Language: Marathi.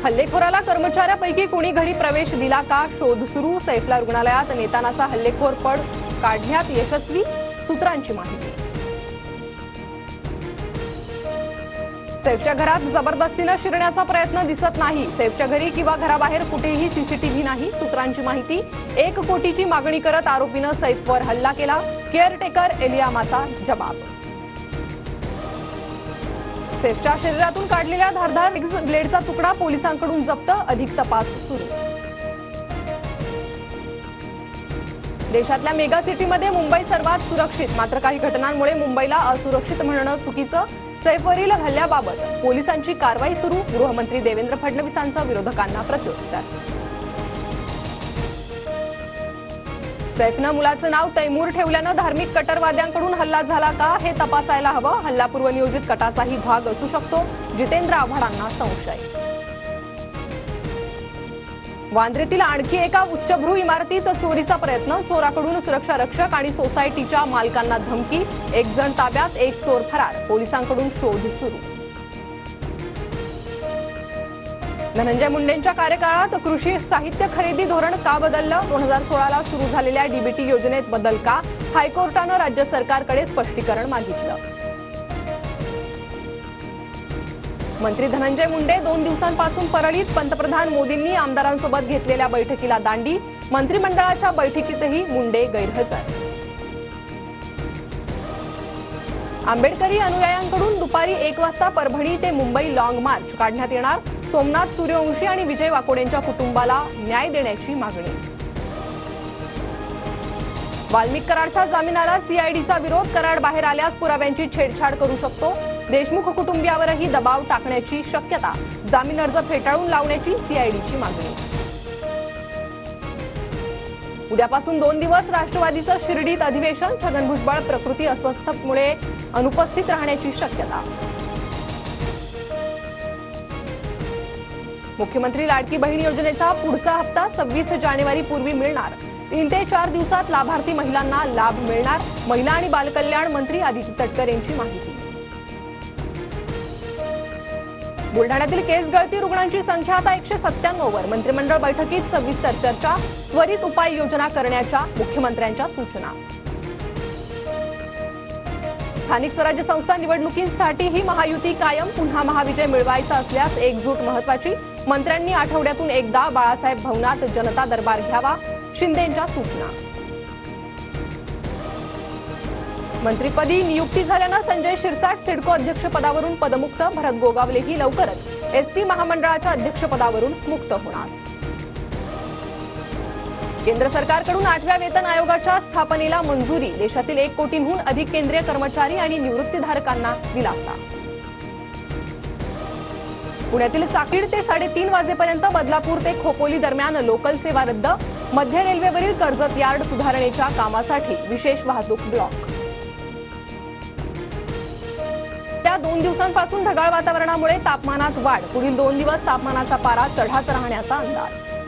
हल्लेखोराला कर्मचाऱ्यापैकी कोणी घरी प्रवेश दिला का, शोध सुरू। सैफला रुग्णालयात नेतानाचा हल्लेखोर पळ काढण्यात यशस्वी, सूत्रांची माहिती। सैफच्या घरात जबरदस्तीने शिरण्याचा प्रयत्न दिसत नाही। सैफच्या घरी किंवा घराबाहेर कुठेही सीसीटीव्ही नाही, सूत्रांची माहिती। 1 कोटीची मागणी करत आरोपीनं सैफवर हल्ला केला, केअरटेकर एलियामाचा जबाब। सैफच्या शरीरातून काढलेला धारदार ब्लेडचा तुकडा पोलिसांकडून जप्त, अधिक तपास सुरू। देशातल्या मेगा सिटीमध्ये मुंबई सर्वात सुरक्षित, मात्र काही घटनांमुळे मुंबईला असुरक्षित म्हणणं चुकीचं। सैफवरील हल्ल्याबाबत पोलिसांची कारवाई सुरू, गृहमंत्री देवेंद्र फडणवीसांचं विरोधकांना प्रत्युत्तर। सैफनं मुलाचं नाव तैमूर ठेवल्यानं धार्मिक कट्टरवाद्यांकडून हल्ला झाला का, हे तपासायला हवं। हल्लापूर्व नियोजित कटाचाही भाग असू शकतो, जितेंद्र आव्हाडांना संशय। वांद्रेतील आणखी एका उच्चभ्रू इमारतीत चोरीचा प्रयत्न, चोराकडून सुरक्षा रक्षक आणि सोसायटीच्या मालकांना धमकी। 1 जण ताब्यात, 1 चोर फरार, पोलिसांकडून शोध सुरू। धनंजय मुंडेंच्या कार्यकाळात कृषी साहित्य खरेदी धोरण का बदललं, 2016ला सुरू झालेल्या डीबीटी योजनेत बदल का, हायकोर्टानं राज्य सरकारकडे स्पष्टीकरण मागितलं। मंत्री धनंजय मुंडे 2 दिवसांपासून परळीत, पंतप्रधान मोदींनी आमदारांसोबत घेतलेल्या बैठकीला दांडी, मंत्रिमंडळाच्या बैठकीतही मुंडे गैरहजर। आंबेडकरी अनुयायांकडून दुपारी 1 वाजता परभणी ते मुंबई लॉंग मार्च काढण्यात येणार, सोमनाथ सूर्यवंशी आणि विजय वाकोडेंच्या कुटुंबाला न्याय देण्याची मागणी। वाल्मिक कराडच्या जामिनाला सीआयडीचा विरोध, कराड बाहेर आल्यास पुराव्यांची छेडछाड करू शकतो, देशमुख कुटुंबियावरही दबाव टाकण्याची शक्यता, जामीन अर्ज फेटाळून लावण्याची सीआयडीची मागणी। उद्यापासून 2 दिवस राष्ट्रवादीचं शिर्डीत अधिवेशन, छगन भुजबळ प्रकृती अस्वस्थतेमुळे अनुपस्थित राहण्याची शक्यता। मुख्यमंत्री लाडकी बहीण योजनेचा पुढचा हप्ता 26 जानेवारीपूर्वी मिळणार, 3 ते 4 दिवसात लाभार्थी महिलांना लाभ मिळणार, महिला आणि बालकल्याण मंत्री आदिती तटकरे यांची माहिती। बुलढाण्यातील केस गळती रुग्णांची संख्या आता 197 वर, मंत्रिमंडळ बैठकीत सविस्तर चर्चा, त्वरित उपाययोजना करण्याच्या मुख्यमंत्र्यांच्या सूचना। स्थानिक स्वराज्य संस्था निवडणुकींसाठीही महायुती कायम, पुन्हा महाविजय मिळवायचा असल्यास एकजूट महत्वाची, मंत्र्यांनी आठवड्यातून एकदा बाळासाहेब भवनात जनता दरबार घ्यावा, शिंदेंच्या सूचना। मंत्रिपदी नियुक्ती झाल्यानं संजय शिरसाट सिडको अध्यक्षपदावरून पदमुक्त, भरत गोगावलेही लवकरच एसटी महामंडळाच्या अध्यक्षपदावरून मुक्त होणार। केंद्र सरकारकडून 8व्या वेतन आयोगाच्या स्थापनेला मंजुरी, देशातील 1 कोटींहून अधिक केंद्रीय कर्मचारी आणि निवृत्तीधारकांना दिलासा। पुण्यातील चाकीड ते 3:30 वाजेपर्यंत, बदलापूर ते खोपोली दरम्यान लोकल सेवा रद्द, मध्य रेल्वेवरील कर्जत यार्ड सुधारणेच्या कामासाठी विशेष वाहतूक ब्लॉक। 2 दिवसांपासून ढगाळ वातावरणामुळे तापमानात वाढ, पुढील 2 दिवस तापमानाचा पारा चढाच राहण्याचा अंदाज।